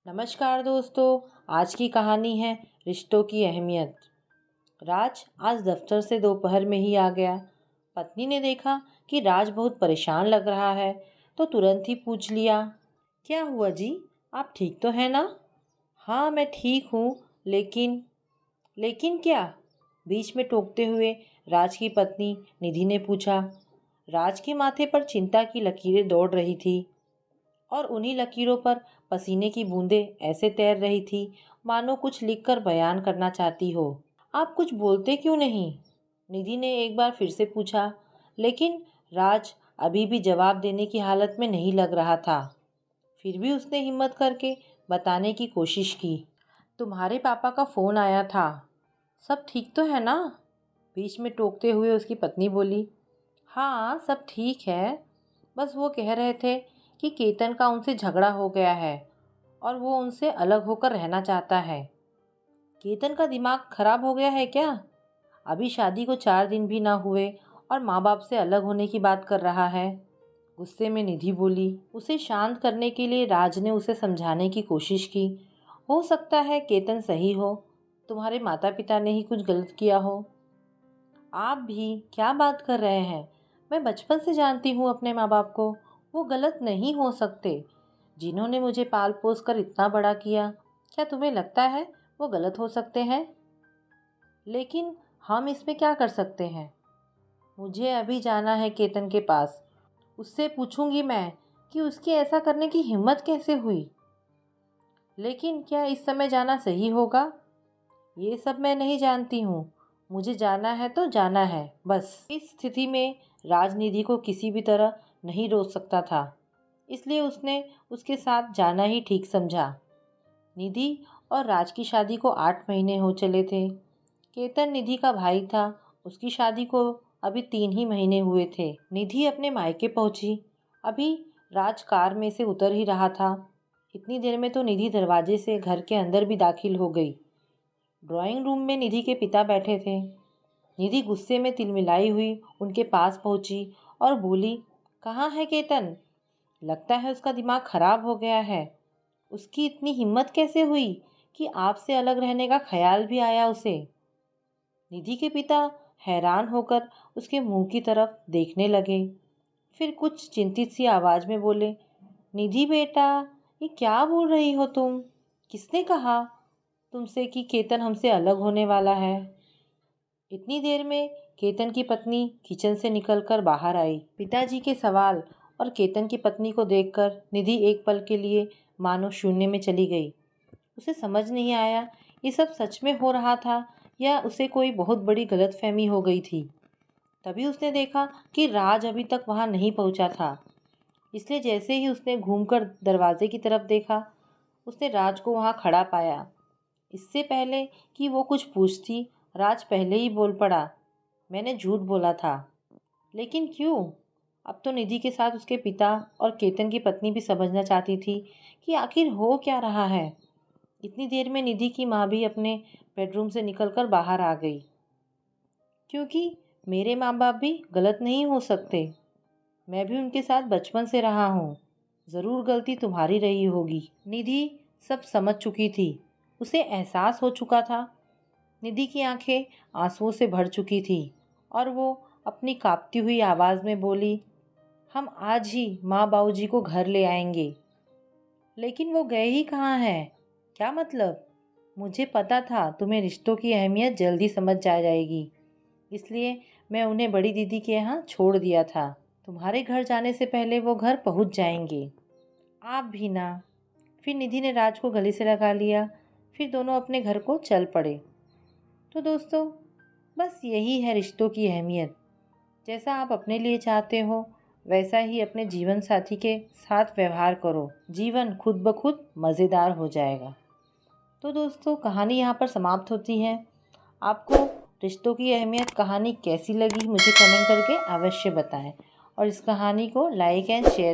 नमस्कार दोस्तों। आज की कहानी है रिश्तों की अहमियत। राज आज दफ्तर से दोपहर में ही आ गया। पत्नी ने देखा कि राज बहुत परेशान लग रहा है तो तुरंत ही पूछ लिया, क्या हुआ जी, आप ठीक तो हैं ना? हाँ मैं ठीक हूँ, लेकिन क्या? बीच में टोकते हुए राज की पत्नी निधि ने पूछा। राज के माथे पर चिंता की लकीरें दौड़ रही थी और उन्हीं लकीरों पर पसीने की बूंदें ऐसे तैर रही थी मानो कुछ लिखकर बयान करना चाहती हो। आप कुछ बोलते क्यों नहीं? निधि ने एक बार फिर से पूछा, लेकिन राज अभी भी जवाब देने की हालत में नहीं लग रहा था। फिर भी उसने हिम्मत करके बताने की कोशिश की। तुम्हारे पापा का फ़ोन आया था, सब ठीक तो है ना? बीच में टोकते हुए उसकी पत्नी बोली। हाँ सब ठीक है, बस वो कह रहे थे कि केतन का उनसे झगड़ा हो गया है और वो उनसे अलग होकर रहना चाहता है। केतन का दिमाग खराब हो गया है क्या? अभी शादी को 4 दिन भी ना हुए और माँ बाप से अलग होने की बात कर रहा है। गुस्से में निधि बोली। उसे शांत करने के लिए राज ने उसे समझाने की कोशिश की। हो सकता है केतन सही हो, तुम्हारे माता पिता ने ही कुछ गलत किया हो। आप भी क्या बात कर रहे हैं? मैं बचपन से जानती हूँ अपने माँ बाप को, वो गलत नहीं हो सकते। जिन्होंने मुझे पाल पोस कर इतना बड़ा किया, क्या तुम्हें लगता है वो गलत हो सकते हैं? लेकिन हम इसमें क्या कर सकते हैं? मुझे अभी जाना है केतन के पास। उससे पूछूंगी मैं कि उसकी ऐसा करने की हिम्मत कैसे हुई। लेकिन क्या इस समय जाना सही होगा? ये सब मैं नहीं जानती हूँ। मुझे जाना है तो जाना है बस। इस स्थिति में राजनिधि को किसी भी तरह नहीं रोक सकता था, इसलिए उसने उसके साथ जाना ही ठीक समझा। निधि और राज की शादी को 8 महीने हो चले थे। केतन निधि का भाई था, उसकी शादी को अभी 3 ही महीने हुए थे। निधि अपने मायके पहुंची। अभी राज कार में से उतर ही रहा था। इतनी देर में तो निधि दरवाजे से घर के अंदर भी दाखिल हो गई। ड्राइंग रूम में निधि के पिता बैठे थे। निधि गुस्से में तिलमिलाई हुई उनके पास पहुंची और बोली, कहाँ है केतन? लगता है उसका दिमाग खराब हो गया है। उसकी इतनी हिम्मत कैसे हुई कि आपसे अलग रहने का ख्याल भी आया उसे? निधि के पिता हैरान होकर उसके मुंह की तरफ देखने लगे। फिर कुछ चिंतित सी आवाज में बोले, निधि बेटा, ये क्या बोल रही हो तुम? किसने कहा तुमसे कि केतन हमसे अलग होने वाला है? इतनी देर में केतन की पत्नी किचन से निकलकर बाहर आई। पिताजी के सवाल और केतन की पत्नी को देखकर निधि एक पल के लिए मानो शून्य में चली गई। उसे समझ नहीं आया ये सब सच में हो रहा था या उसे कोई बहुत बड़ी गलतफहमी हो गई थी। तभी उसने देखा कि राज अभी तक वहां नहीं पहुंचा था, इसलिए जैसे ही उसने घूमकर दरवाजे की तरफ देखा, उसने राज को वहां खड़ा पाया। इससे पहले कि वो कुछ पूछती, राज पहले ही बोल पड़ा, मैंने झूठ बोला था। लेकिन क्यों? अब तो निधि के साथ उसके पिता और केतन की पत्नी भी समझना चाहती थी कि आखिर हो क्या रहा है। इतनी देर में निधि की माँ भी अपने बेडरूम से निकलकर बाहर आ गई। क्योंकि मेरे माँ बाप भी गलत नहीं हो सकते। मैं भी उनके साथ बचपन से रहा हूँ। ज़रूर गलती तुम्हारी रही होगी। निधि सब समझ चुकी थी। उसे एहसास हो चुका था। निधि की आंखें आंसुओं से भर चुकी थी और वो अपनी कांपती हुई आवाज़ में बोली, हम आज ही माँ बाबूजी को घर ले आएंगे। लेकिन वो गए ही कहाँ हैं? क्या मतलब? मुझे पता था तुम्हें रिश्तों की अहमियत जल्दी समझ जाएगी, इसलिए मैं उन्हें बड़ी दीदी के यहाँ छोड़ दिया था। तुम्हारे घर जाने से पहले वो घर पहुँच जाएंगे। आप भी ना। फिर निधि ने राज को गले से लगा लिया। फिर दोनों अपने घर को चल पड़े। तो दोस्तों, बस यही है रिश्तों की अहमियत। जैसा आप अपने लिए चाहते हो वैसा ही अपने जीवन साथी के साथ व्यवहार करो। जीवन खुद ब खुद मज़ेदार हो जाएगा। तो दोस्तों, कहानी यहाँ पर समाप्त होती है। आपको रिश्तों की अहमियत कहानी कैसी लगी मुझे कमेंट करके अवश्य बताएं और इस कहानी को लाइक एंड शेयर